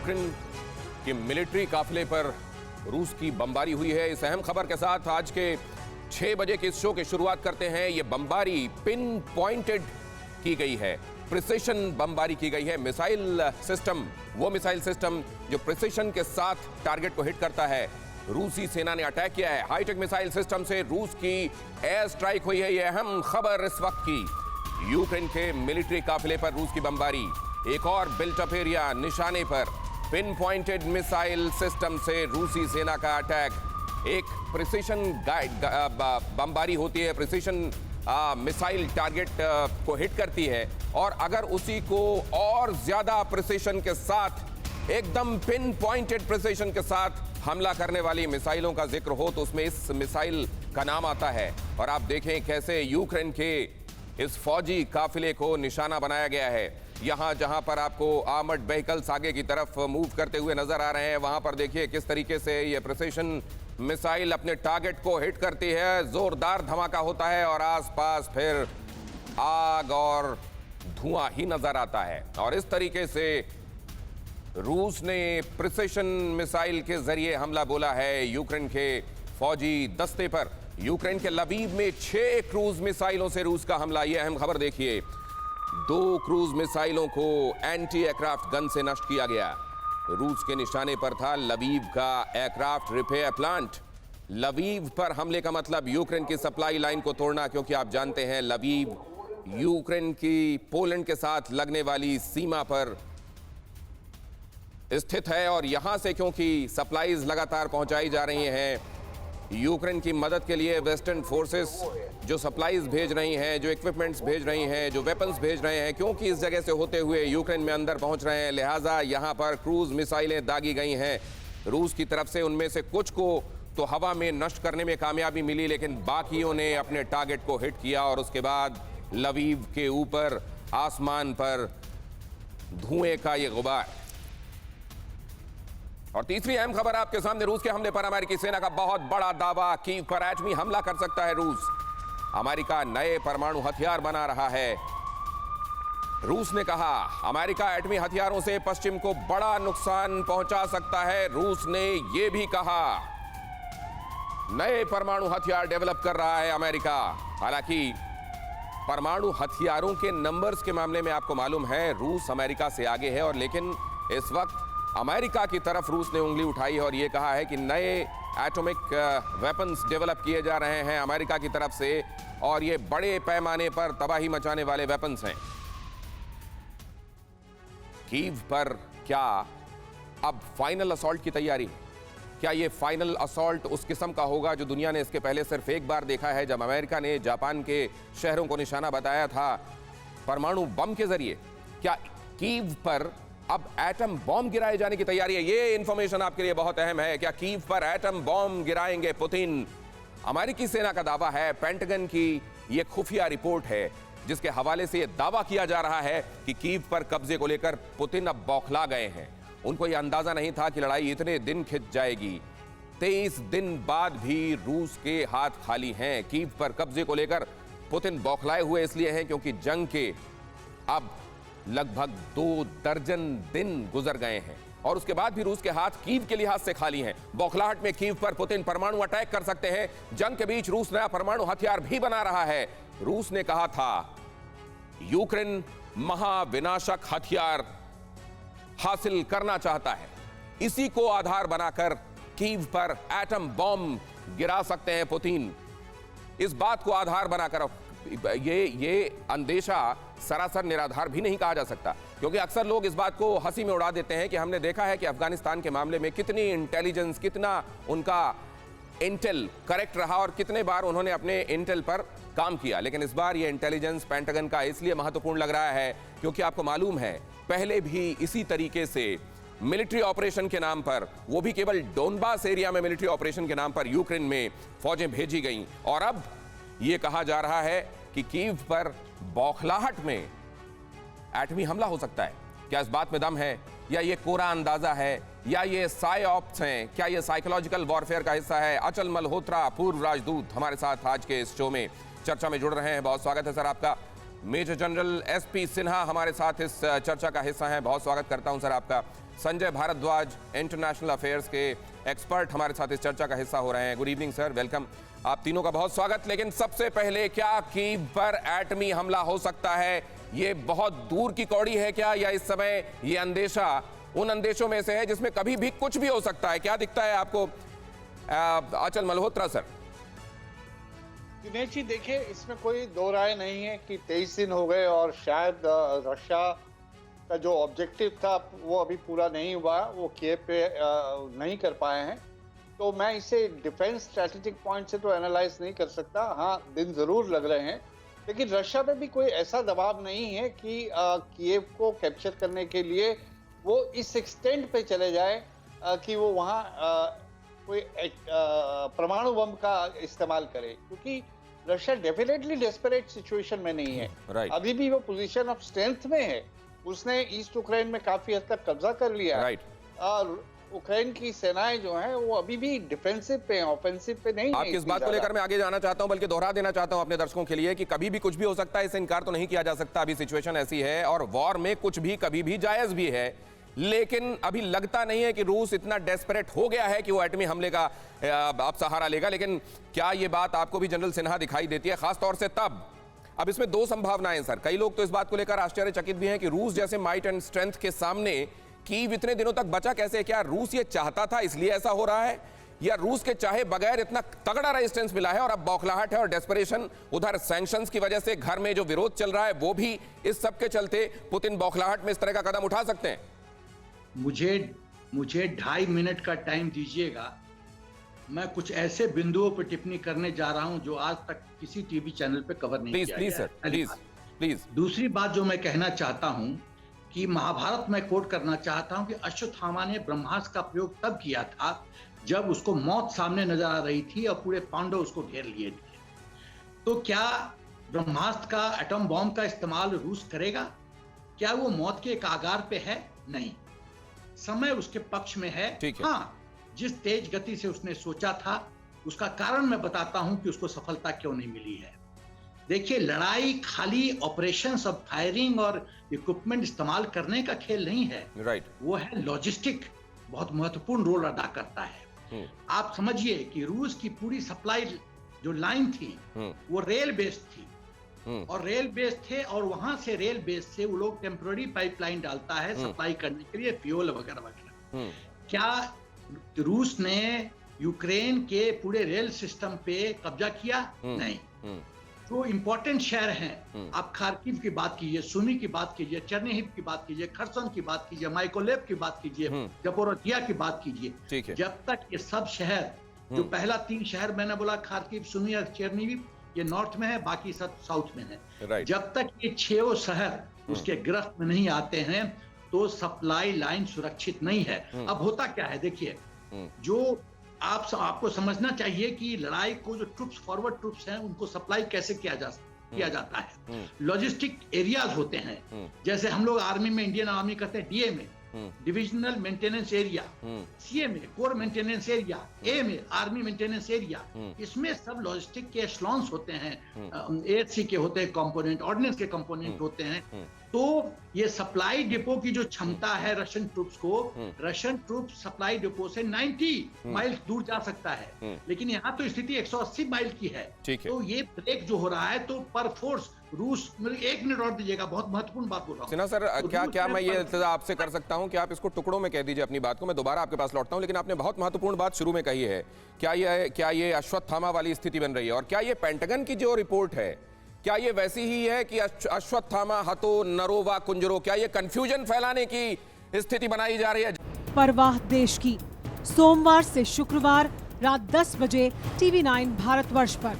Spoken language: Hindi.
यूक्रेन के मिलिट्री काफिले पर रूस की बमबारी हुई है। इस अहम खबर के साथ आज के 6 बजे के इस शो की शुरुआत करते हैं। ये बमबारी पिन पॉइंटेड की गई है, प्रिसिशन बमबारी की गई है। मिसाइल सिस्टम, वो मिसाइल सिस्टम जो प्रिसिशन के साथ टारगेट को हिट करता है, रूसी सेना ने अटैक किया है। हाईटेक मिसाइल सिस्टम से रूस की एयर स्ट्राइक हुई है। यह अहम खबर इस वक्त की। यूक्रेन के मिलिट्री काफिले पर रूस की बमबारी, एक और बिल्ट अप एरिया निशाने पर पिन पॉइंटेड मिसाइल सिस्टम से रूसी सेना का अटैक। एक प्रिसिशन बमबारी होती है, प्रिसिशन मिसाइल टारगेट को हिट करती है, और अगर उसी को और ज्यादा प्रिसिशन के साथ, एकदम पिन पॉइंटेड प्रिसिशन के साथ हमला करने वाली मिसाइलों का जिक्र हो तो उसमें इस मिसाइल का नाम आता है। और आप देखें कैसे यूक्रेन के इस फौजी काफिले को निशाना बनाया गया है। यहां जहां पर आपको आर्मर्ड व्हीकल्स आगे की तरफ मूव करते हुए नजर आ रहे हैं, वहां पर देखिए किस तरीके से ये प्रिसिशन मिसाइल अपने टारगेट को हिट करती है। जोरदार धमाका होता है और आसपास फिर आग और धुआं ही नजर आता है। और इस तरीके से रूस ने प्रिसिशन मिसाइल के जरिए हमला बोला है यूक्रेन के फौजी दस्ते पर। यूक्रेन के लवीव में 6 क्रूज मिसाइलों से रूस का हमला। यह अहम खबर देखिए, 2 क्रूज मिसाइलों को एंटी एयरक्राफ्ट गन से नष्ट किया गया। रूस के निशाने पर था लवीव का एयरक्राफ्ट रिपेयर प्लांट। लवीव पर हमले का मतलब यूक्रेन की सप्लाई लाइन को तोड़ना, क्योंकि आप जानते हैं लवीव यूक्रेन की पोलैंड के साथ लगने वाली सीमा पर स्थित है। और यहां से क्योंकि सप्लाईज लगातार पहुंचाई जा रही हैं, यूक्रेन की मदद के लिए वेस्टर्न फोर्सेस जो सप्लाईज भेज रही हैं, जो इक्विपमेंट्स भेज रही हैं, जो वेपन्स भेज रहे हैं, क्योंकि इस जगह से होते हुए यूक्रेन में अंदर पहुंच रहे हैं, लिहाजा यहां पर क्रूज मिसाइलें दागी गई हैं रूस की तरफ से। उनमें से कुछ को तो हवा में नष्ट करने में कामयाबी मिली, लेकिन बाकियों ने अपने टारगेट को हिट किया। और उसके बाद लवीव के ऊपर आसमान पर धुएं का ये गुबार। और तीसरी अहम खबर आपके सामने, रूस के हमले पर अमेरिकी सेना का बहुत बड़ा दावा। कीव पर एटमी हमला कर सकता है रूस। अमेरिका नए परमाणु हथियार बना रहा है। रूस ने कहा अमेरिका एटमी हथियारों से पश्चिम को बड़ा नुकसान पहुंचा सकता है। रूस ने यह भी कहा नए परमाणु हथियार डेवलप कर रहा है अमेरिका। हालांकि परमाणु हथियारों के नंबर्स के मामले में आपको मालूम है रूस अमेरिका से आगे है, और लेकिन इस वक्त अमेरिका की तरफ रूस ने उंगली उठाई और यह कहा है कि नए एटॉमिक वेपन्स डेवलप किए जा रहे हैं अमेरिका की तरफ से, और ये बड़े पैमाने पर तबाही मचाने वाले वेपन्स हैं। कीव पर क्या अब फाइनल असॉल्ट की तैयारी? क्या ये फाइनल असॉल्ट उस किस्म का होगा जो दुनिया ने इसके पहले सिर्फ एक बार देखा है, जब अमेरिका ने जापान के शहरों को निशाना बताया था परमाणु बम के जरिए? क्या कीव पर अब एटम बॉम्ब गिराए जाने की तैयारी है? ये इंफॉर्मेशन आपके लिए बहुत अहम है। क्या कीव पर एटम बॉम्ब गिराएंगे पुतिन? अमेरिकी सेना का दावा है, पेंटागन की ये खुफिया रिपोर्ट है जिसके हवाले से यह दावा किया जा रहा है कि कीव पर कब्जे को लेकर पुतिन अब बौखला गए हैं। उनको यह अंदाजा नहीं था कि लड़ाई इतने दिन खिंच जाएगी। 23 दिन बाद भी रूस के हाथ खाली हैं। कीव पर कब्जे को लेकर पुतिन बौखलाए हुए इसलिए हैं क्योंकि जंग के अब लगभग 2 दर्जन दिन गुजर गए हैं, और उसके बाद भी रूस के हाथ कीव के लिहाज से खाली हैं। बौखलाहट में कीव पर पुतिन परमाणु अटैक कर सकते हैं। जंग के बीच रूस नया परमाणु हथियार भी बना रहा है। रूस ने कहा था यूक्रेन महाविनाशक हथियार हासिल करना चाहता है, इसी को आधार बनाकर कीव पर एटम बॉम्ब गिरा सकते हैं पुतिन। इस बात को आधार बनाकर ये अंदेशा सरासर निराधार भी नहीं कहा जा सकता, क्योंकि अक्सर लोग इस बात को हंसी में उड़ा देते हैं कि हमने देखा है कि अफगानिस्तान के मामले में कितनी इंटेलिजेंस, कितना उनका इंटेल करेक्ट रहा और कितने बार उन्होंने अपने इंटेल पर काम किया। लेकिन इस बार ये इंटेलिजेंस पेंटागन का इसलिए महत्वपूर्ण लग रहा है क्योंकि आपको मालूम है पहले भी इसी तरीके से मिलिट्री ऑपरेशन के नाम पर, वो भी केवल डोनबास एरिया में मिलिट्री ऑपरेशन के नाम पर यूक्रेन में फौजें भेजी गईं। और अब यह कहा जा रहा है कि कीव पर बौखलाहट में एटमी हमला हो सकता है। क्या इस बात में दम है, या ये कोरा अंदाजा है, या ये साइऑप्स हैं? क्या ये साइकोलॉजिकल वॉरफेयर का हिस्सा है? अचल मल्होत्रा, पूर्व राजदूत, हमारे साथ आज के इस शो में चर्चा में जुड़ रहे हैं। बहुत स्वागत है सर आपका। मेजर जनरल एसपी सिन्हा हमारे साथ इस चर्चा का हिस्सा हैं। बहुत स्वागत करता हूं सर आपका। संजय भारद्वाज इंटरनेशनल अफेयर्स के एक्सपर्ट हमारे साथ इस चर्चा का हिस्सा हो रहे हैं। Good evening sir, welcome. आप तीनों का बहुत स्वागत। लेकिन सबसे पहले, क्या कीव पर एटमी हमला हो सकता है? ये बहुत दूर की कौड़ी है क्या, या इस समय ये अंदेशा उन अंदेशों में से है जिसमें कभी भी कुछ भी हो सकता है? क्या दिखता है आपको आंचल मल्होत्रा सर? दिनेश जी, देखिए, इसमें कोई दो राय नहीं है कि 23 दिन हो गए और शायद रशिया का जो ऑब्जेक्टिव था वो अभी पूरा नहीं हुआ, वो कीव पे नहीं कर पाए हैं। तो मैं इसे डिफेंस स्ट्रेटेजिक पॉइंट से तो एनालाइज नहीं कर सकता। हाँ, दिन जरूर लग रहे हैं, लेकिन रशिया पे भी कोई ऐसा दबाव नहीं है कि कीव को कैप्चर करने के लिए वो इस एक्सटेंट पे चले जाए कि वो वहाँ कोई परमाणु बम का इस्तेमाल करे, क्योंकि रशिया डेफिनेटली डेस्परेट सिचुएशन में नहीं है। अभी भी वो पोजीशन ऑफ स्ट्रेंथ में है। उसने ईस्ट यूक्रेन में काफी हद तक कब्जा कर लिया है। और यूक्रेन की सेनाएं जो हैं वो अभी भी डिफेंसिव पे हैं, ऑफेंसिव पे नहीं है। आपकी इस बात को लेकर मैं आगे जाना चाहता हूं, बल्कि दोहरा देना चाहता हूं अपने दर्शकों के लिए कि कभी भी कुछ भी हो सकता है, इससे इनकार तो नहीं किया जा सकता। अभी सिचुएशन ऐसी है और वॉर में कुछ भी कभी भी जायज भी है, लेकिन अभी लगता नहीं है कि रूस इतना डेस्परेट हो गया है कि वो एटमी हमले का अब सहारा लेगा। लेकिन क्या ये बात आपको भी जनरल सिन्हा दिखाई देती है, खासतौर से तब? अब इसमें दो संभावनाएं सर। कई लोग तो इस बात को लेकर आश्चर्यचकित भी हैं कि रूस जैसे माइट एंड स्ट्रेंथ के सामने कीव इतने दिनों तक बचा कैसे? क्या रूस ये चाहता था इसलिए ऐसा हो रहा है, या रूस के चाहे बगैर इतना तगड़ा रेजिस्टेंस मिला है और अब बौखलाहट है और डेस्परेशन? उधर सैंक्शंस की वजह से घर में जो विरोध चल रहा है वो भी इस सब के चलते पुतिन बौखलाहट में इस तरह का कदम उठा सकते हैं? मुझे 2.5 मिनट का टाइम दीजिएगा। मैं कुछ ऐसे बिंदुओं पर टिप्पणी करने जा रहा हूं जो आज तक किसी टीवी चैनल पे कवर नहीं किया गया है। प्लीज। दूसरी बात जो मैं कहना चाहता हूं कि महाभारत में कोट करना चाहता हूं कि अश्वत्थामा ने ब्रह्मास्त्र का प्रयोग तब किया था जब उसको मौत सामने नजर आ रही थी और पूरे पांडव उसको घेर लिए थे। तो क्या ब्रह्मास्त्र का, एटम बॉम्ब का इस्तेमाल रूस करेगा? क्या वो मौत के कागार पे है? नहीं, समय उसके पक्ष में है। हाँ, जिस तेज गति से उसने सोचा था उसका कारण मैं बताता हूं कि उसको सफलता क्यों नहीं मिली है। देखिए, लड़ाई खाली ऑपरेशंस ऑफ फायरिंग और इक्विपमेंट इस्तेमाल करने का खेल नहीं है। वो है लॉजिस्टिक, बहुत महत्वपूर्ण रोल अदा करता है। आप समझिए कि रूस की पूरी सप्लाई जो लाइन थी वो रेल बेस्ड थी, और रेल बेस थे, और वहां से रेल बेस से वो लोग टेम्पररी पाइपलाइन डालता है सप्लाई करने के लिए फ्यूल वगैरह वगैरह। क्या रूस ने यूक्रेन के पूरे रेल सिस्टम पे कब्जा किया? नहीं। जो इंपॉर्टेंट शहर हैं, आप खार्किव की बात कीजिए, सुमी की बात कीजिए, चेर्निहिव की बात कीजिए, खरसन की बात कीजिए, माइकोलेव की बात कीजिए, जपोरोजिया की बात कीजिए, जब तक ये सब शहर, जो पहला 3 शहर मैंने बोला, खार्किव, सुमी और चेर्निहिव, ये नॉर्थ में है, बाकी सब साउथ में है। जब तक ये 6 शहर उसके गिरफ्त में नहीं आते हैं तो सप्लाई लाइन सुरक्षित नहीं है। अब होता क्या है, देखिए, जो आपको समझना चाहिए कि लड़ाई को जो ट्रूप्स, फॉरवर्ड ट्रूप्स हैं, उनको सप्लाई कैसे किया जाता है। लॉजिस्टिक एरियाज होते हैं, जैसे हम लोग आर्मी में, इंडियन आर्मी कहते हैं डीए में, डिविजनल मेंटेनेंस एरिया, सीए में कोर मेंटेनेंस एरिया, ए में आर्मी मेंटेनेंस एरिया। इसमें सब लॉजिस्टिक के एशलॉन्स होते हैं, एएचसी के होते हैं कंपोनेंट, ऑर्डिनेंस के कंपोनेंट होते हैं। तो ये सप्लाई डिपो की जो क्षमता है रशियन ट्रूप्स को, रशियन ट्रूप्स सप्लाई डिपो से 90 माइल दूर जा सकता है, लेकिन यहाँ तो स्थिति 180 माइल की है। तो ये ब्रेक जो हो रहा है, तो पर फोर्स रूस, 1 मिनट और दीजिएगा, बहुत महत्वपूर्ण बात बोल रहा हूँ। सिन्हा सर, क्या मैं ये इल्तिजा आपसे कर सकता हूँ कि आप इसको टुकड़ों में कह दीजिए अपनी बात को? मैं दोबारा आपके पास लौटता हूँ, लेकिन आपने बहुत महत्वपूर्ण बात शुरू में कही है। क्या ये अश्वत्थामा वाली स्थिति बन रही है? और क्या ये पेंटागन की जो रिपोर्ट है, क्या ये वैसी ही है कि अश्वत्थामा हतो नरोवा कुंजरो? क्या ये कंफ्यूजन फैलाने की स्थिति बनाई जा रही है? परवाह देश की, सोमवार से शुक्रवार रात 10 बजे TV9 भारतवर्ष पर।